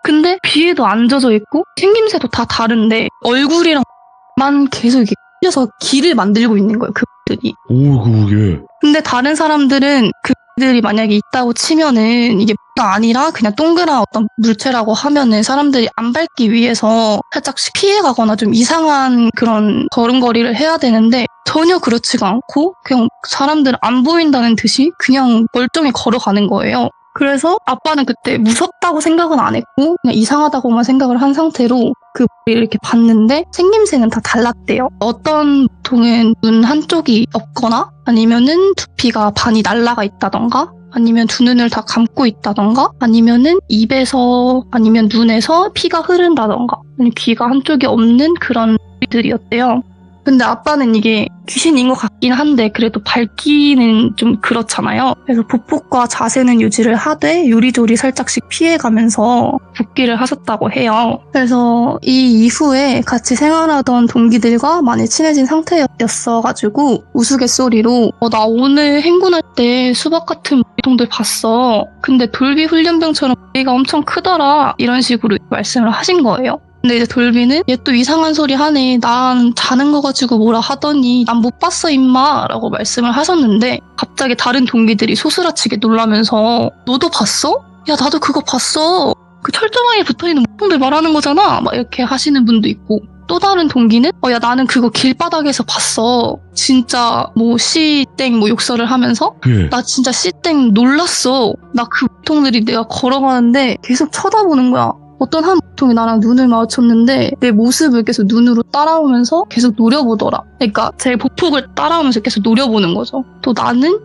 근데 비에도 안 젖어 있고 생김새도 다 다른데 얼굴이랑만 계속 이렇게 끌려서 길을 만들고 있는 거예요. 그들이. 오, 그게. 근데 다른 사람들은 그들이 만약에 있다고 치면은 이게 아니라 그냥 동그란 어떤 물체라고 하면은 사람들이 안 밟기 위해서 살짝씩 피해가거나 좀 이상한 그런 걸음걸이를 해야 되는데 전혀 그렇지가 않고 그냥 사람들은 안 보인다는 듯이 그냥 멀쩡히 걸어가는 거예요. 그래서 아빠는 그때 무섭다고 생각은 안 했고 그냥 이상하다고만 생각을 한 상태로 그 머리를 이렇게 봤는데 생김새는 다 달랐대요. 어떤 보통은 눈 한쪽이 없거나 아니면은 두피가 반이 날라가 있다던가 아니면 두 눈을 다 감고 있다던가 아니면은 입에서 아니면 눈에서 피가 흐른다던가 아니면 귀가 한쪽이 없는 그런 머리들이었대요. 근데 아빠는 이게 귀신인 것 같긴 한데 그래도 밝기는 좀 그렇잖아요. 그래서 보폭과 자세는 유지를 하되 요리조리 살짝씩 피해가면서 복귀를 하셨다고 해요. 그래서 이 이후에 같이 생활하던 동기들과 많이 친해진 상태였어가지고 우스갯소리로 나 오늘 행군할 때 수박 같은 머리통들 봤어. 근데 돌비 훈련병처럼 머리가 엄청 크더라. 이런 식으로 말씀을 하신 거예요. 근데 이제 돌비는 얘 또 이상한 소리 하네. 난 자는 거 가지고 뭐라 하더니 난 못 봤어 임마 라고 말씀을 하셨는데 갑자기 다른 동기들이 소스라치게 놀라면서 너도 봤어? 야 나도 그거 봤어. 그 철조망에 붙어있는 목통들 말하는 거잖아. 막 이렇게 하시는 분도 있고 또 다른 동기는 야 나는 그거 길바닥에서 봤어. 진짜 뭐 씨땡 뭐 욕설을 하면서 나 진짜 씨땡 놀랐어. 나 그 목통들이 내가 걸어가는데 계속 쳐다보는 거야. 어떤 한 보통이 나랑 눈을 마주쳤는데 내 모습을 계속 눈으로 따라오면서 계속 노려보더라. 그러니까 제 보폭을 따라오면서 계속 노려보는 거죠. 또 나는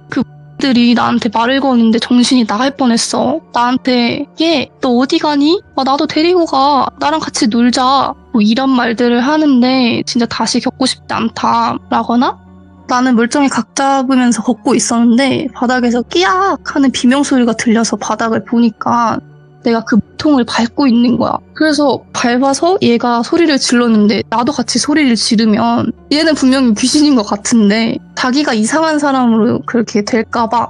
그들이 나한테 말을 거는데 정신이 나갈 뻔했어. 나한테 얘 너 어디 가니? 나도 데리고 가. 나랑 같이 놀자. 뭐 이런 말들을 하는데 진짜 다시 겪고 싶지 않다 라거나 나는 멀쩡히 각 잡으면서 걷고 있었는데 바닥에서 끼악 하는 비명소리가 들려서 바닥을 보니까 내가 그 통을 밟고 있는 거야. 그래서 밟아서 얘가 소리를 질렀는데 나도 같이 소리를 지르면 얘는 분명히 귀신인 것 같은데 자기가 이상한 사람으로 그렇게 될까봐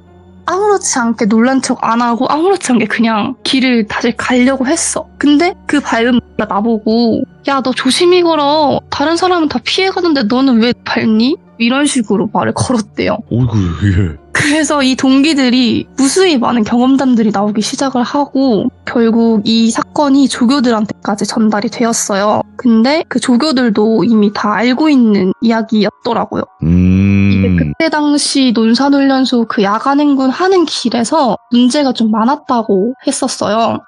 아무렇지 않게 놀란 척 안 하고 아무렇지 않게 그냥 길을 다시 가려고 했어. 근데 그 밟은 나보고 야 너 조심히 걸어. 다른 사람은 다 피해가는데 너는 왜 밟니? 이런 식으로 말을 걸었대요. 오이구, 예. 그래서 이 동기들이 무수히 많은 경험담들이 나오기 시작을 하고 결국 이 사건이 조교들한테까지 전달이 되었어요. 근데 그 조교들도 이미 다 알고 있는 이야기였더라고요. 이게 그때 당시 논산훈련소 그 야간행군 하는 길에서 문제가 좀 많았다고 했었어요.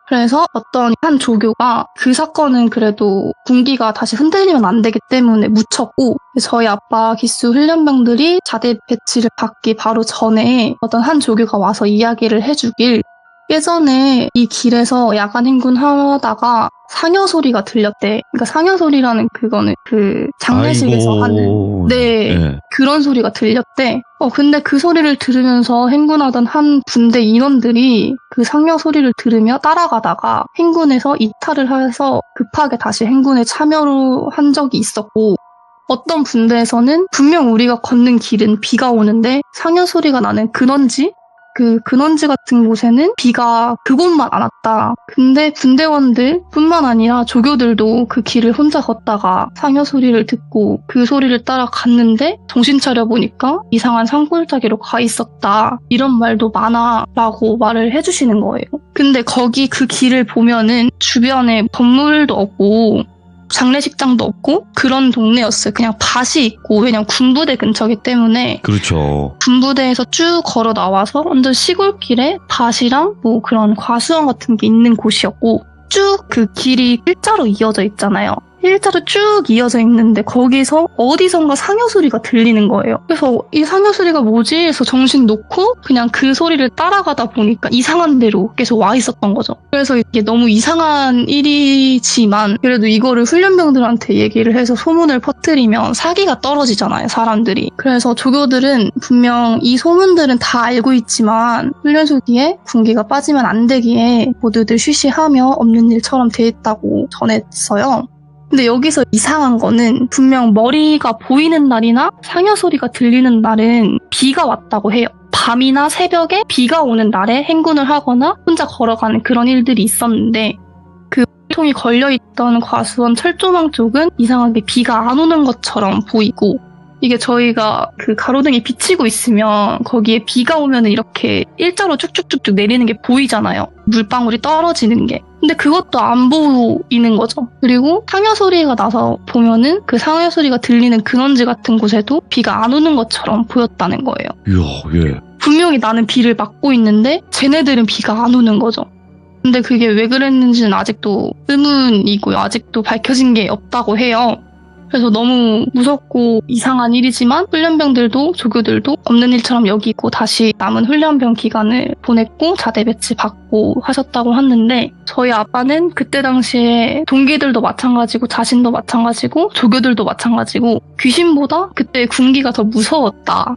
그래서 어떤 한 조교가 그 사건은 그래도 군기가 다시 흔들리면 안 되기 때문에 묻혔고 저희 아빠 기수 훈련병들이 자대 배치를 받기 바로 전에 어떤 한 조교가 와서 이야기를 해주길 예전에 이 길에서 야간 행군하다가 상여 소리가 들렸대. 그러니까 상여 소리라는 그거는 그 장례식에서 하는 네. 그런 소리가 들렸대. 근데 그 소리를 들으면서 행군하던 한 분대 인원들이 그 상여 소리를 들으며 따라가다가 행군에서 이탈을 해서 급하게 다시 행군에 참여를 한 적이 있었고, 어떤 분대에서는 분명 우리가 걷는 길은 비가 오는데 상여 소리가 나는 근원지? 그 근원지 같은 곳에는 비가 그곳만 안 왔다. 근데 분대원들 뿐만 아니라 조교들도 그 길을 혼자 걷다가 상여 소리를 듣고 그 소리를 따라 갔는데 정신 차려 보니까 이상한 산골짜기로 가 있었다. 이런 말도 많아 라고 말을 해주시는 거예요. 근데 거기 그 길을 보면은 주변에 건물도 없고 장례식장도 없고 그런 동네였어요. 그냥 밭이 있고, 왜냐면 군부대 근처이기 때문에. 그렇죠. 군부대에서 쭉 걸어 나와서 완전 시골길에 밭이랑 뭐 그런 과수원 같은 게 있는 곳이었고, 쭉 그 길이 일자로 이어져 있잖아요. 일자로 쭉 이어져 있는데 거기서 어디선가 상여 소리가 들리는 거예요. 그래서 이 상여 소리가 뭐지? 해서 정신 놓고 그냥 그 소리를 따라가다 보니까 이상한 데로 계속 와 있었던 거죠. 그래서 이게 너무 이상한 일이지만 그래도 이거를 훈련병들한테 얘기를 해서 소문을 퍼뜨리면 사기가 떨어지잖아요, 사람들이. 그래서 조교들은 분명 이 소문들은 다 알고 있지만 훈련소 뒤에 군기가 빠지면 안 되기에 모두들 쉬쉬하며 없는 일처럼 돼 있다고 전했어요. 근데 여기서 이상한 거는 분명 머리가 보이는 날이나 상여 소리가 들리는 날은 비가 왔다고 해요. 밤이나 새벽에 비가 오는 날에 행군을 하거나 혼자 걸어가는 그런 일들이 있었는데, 그 통이 걸려있던 과수원 철조망 쪽은 이상하게 비가 안 오는 것처럼 보이고, 이게 저희가 그 가로등이 비치고 있으면 거기에 비가 오면 이렇게 일자로 쭉쭉쭉쭉 내리는 게 보이잖아요. 물방울이 떨어지는 게. 근데 그것도 안 보이는 거죠. 그리고 상여 소리가 나서 보면은 그 상여 소리가 들리는 근원지 같은 곳에도 비가 안 오는 것처럼 보였다는 거예요. 이야, 예. 분명히 나는 비를 맞고 있는데 쟤네들은 비가 안 오는 거죠. 근데 그게 왜 그랬는지는 아직도 의문이고요. 아직도 밝혀진 게 없다고 해요. 그래서 너무 무섭고 이상한 일이지만 훈련병들도 조교들도 없는 일처럼 여기고 다시 남은 훈련병 기간을 보냈고 자대 배치 받고 하셨다고 하는데, 저희 아빠는 그때 당시에 동기들도 마찬가지고 자신도 마찬가지고 조교들도 마찬가지고 귀신보다 그때 군기가 더 무서웠다.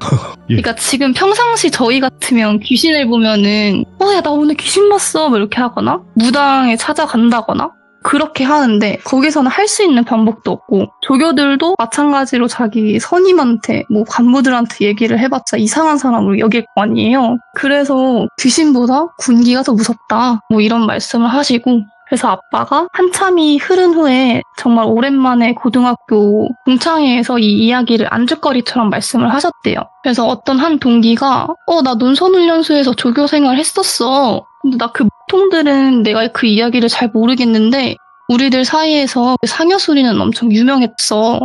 예. 그러니까 지금 평상시 저희 같으면 귀신을 보면은 야, 나 오늘 귀신 봤어 뭐 이렇게 하거나 무당에 찾아간다거나 그렇게 하는데, 거기서는 할 수 있는 방법도 없고, 조교들도 마찬가지로 자기 선임한테 뭐 간부들한테 얘기를 해봤자 이상한 사람으로 여길 거 아니에요. 그래서 귀신보다 군기가 더 무섭다 뭐 이런 말씀을 하시고, 그래서 아빠가 한참이 흐른 후에 정말 오랜만에 고등학교 동창회에서 이 이야기를 안주거리처럼 말씀을 하셨대요. 그래서 어떤 한 동기가 나 논선훈련소에서 조교 생활 했었어. 근데 나 그 통들은 내가 그 이야기를 잘 모르겠는데 우리들 사이에서 상여 소리는 엄청 유명했어.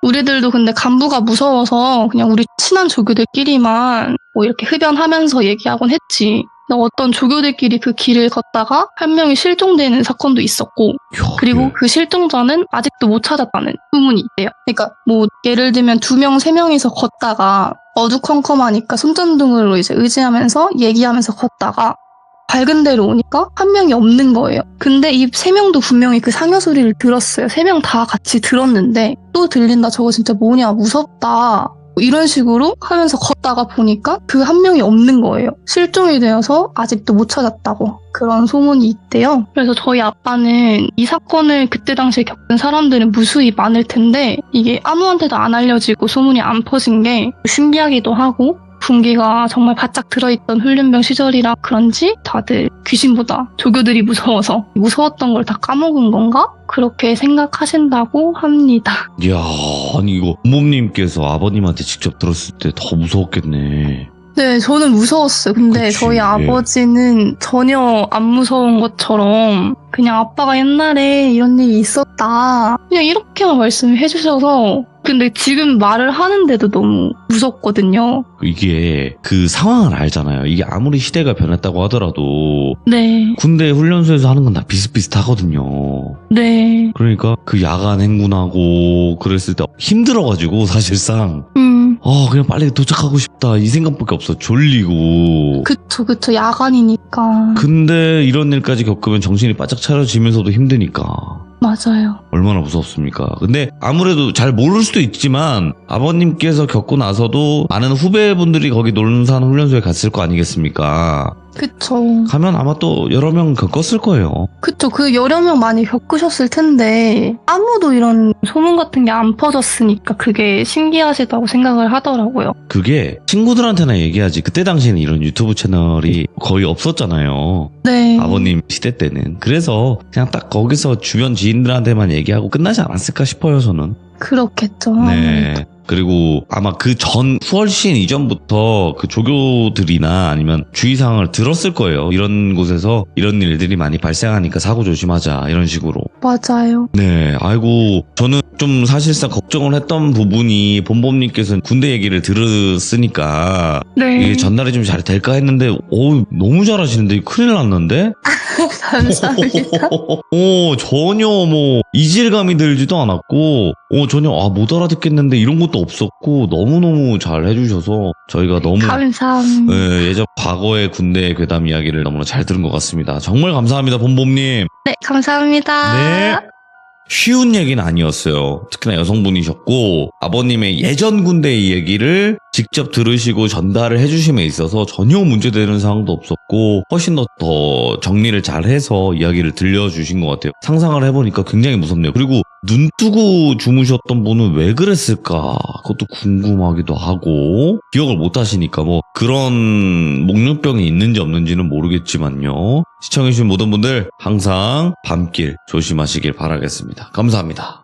우리들도 근데 간부가 무서워서 그냥 우리 친한 조교들끼리만 뭐 이렇게 흡연하면서 얘기하곤 했지. 어떤 조교들끼리 그 길을 걷다가 한 명이 실종되는 사건도 있었고, 그리고 그 실종자는 아직도 못 찾았다는 소문이 있대요. 그러니까 뭐 예를 들면 2명, 3명이서 걷다가 어두컴컴하니까 손전등으로 이제 의지하면서 얘기하면서 걷다가 밝은 데로 오니까 한 명이 없는 거예요. 근데 이 3명도 분명히 그 상여 소리를 들었어요. 3명 다 같이 들었는데 또 들린다, 저거 진짜 뭐냐, 무섭다, 이런 식으로 하면서 걷다가 보니까 그 한 명이 없는 거예요. 실종이 되어서 아직도 못 찾았다고 그런 소문이 있대요. 그래서 저희 아빠는 이 사건을 그때 당시에 겪은 사람들은 무수히 많을 텐데 이게 아무한테도 안 알려지고 소문이 안 퍼진 게 신기하기도 하고, 군기가 정말 바짝 들어있던 훈련병 시절이라 그런지 다들 귀신보다 조교들이 무서워서 무서웠던 걸 다 까먹은 건가? 그렇게 생각하신다고 합니다. 이야, 아니 이거 부모님께서 아버님한테 직접 들었을 때 더 무서웠겠네. 네, 저는 무서웠어요. 근데 그치, 저희 예. 아버지는 전혀 안 무서운 것처럼 그냥 아빠가 옛날에 이런 일이 있었다, 그냥 이렇게만 말씀해 주셔서. 근데 지금 말을 하는데도 너무 무섭거든요. 이게 그 상황을 알잖아요. 이게 아무리 시대가 변했다고 하더라도 네, 군대 훈련소에서 하는 건 다 비슷비슷하거든요. 네. 그러니까 그 야간 행군하고 그랬을 때 힘들어가지고 사실상 그냥 빨리 도착하고 싶다 이 생각밖에 없어. 졸리고. 그쵸. 야간이니까. 근데 이런 일까지 겪으면 정신이 바짝 차려지면서도 힘드니까 맞아요. 얼마나 무섭습니까? 근데 아무래도 잘 모를 수도 있지만 아버님께서 겪고 나서도 많은 후배분들이 거기 논산 훈련소에 갔을 거 아니겠습니까? 그쵸. 가면 아마 또 여러 명 겪었을 거예요. 그쵸. 그 여러 명 많이 겪으셨을 텐데 아무도 이런 소문 같은 게 안 퍼졌으니까 그게 신기하시다고 생각을 하더라고요. 그게 친구들한테나 얘기하지. 그때 당시에는 이런 유튜브 채널이 거의 없었잖아요. 네. 아버님 시대 때는. 그래서 그냥 딱 거기서 주변 지인들한테만 얘기하고 끝나지 않았을까 싶어요, 저는. 그렇겠죠. 네. 그리고 아마 그 훨씬 이전부터 그 조교들이나 아니면 주의사항을 들었을 거예요. 이런 곳에서 이런 일들이 많이 발생하니까 사고 조심하자, 이런 식으로. 맞아요. 네, 아이고, 저는 좀 사실상 걱정을 했던 부분이 본범님께서 군대 얘기를 들었으니까 네. 이게 전달이 좀 잘 될까 했는데, 너무 잘하시는데, 큰일 났는데? 감사합니다. 전혀 이질감이 들지도 않았고, 전혀, 못 알아듣겠는데 이런 것도 없었고, 너무너무 잘 해주셔서 저희가 너무, 감사합니다. 예전 과거의 군대 괴담 이야기를 너무나 잘 들은 것 같습니다. 정말 감사합니다, 본범님. 네, 감사합니다. 네. 쉬운 얘기는 아니었어요. 특히나 여성분이셨고 아버님의 예전 군대 얘기를 직접 들으시고 전달을 해주심에 있어서 전혀 문제되는 상황도 없었고 훨씬 더 정리를 잘해서 이야기를 들려주신 것 같아요. 상상을 해보니까 굉장히 무섭네요. 그리고 눈 뜨고 주무셨던 분은 왜 그랬을까? 그것도 궁금하기도 하고 기억을 못 하시니까 그런 목련병이 있는지 없는지는 모르겠지만요. 시청해주신 모든 분들 항상 밤길 조심하시길 바라겠습니다. 감사합니다.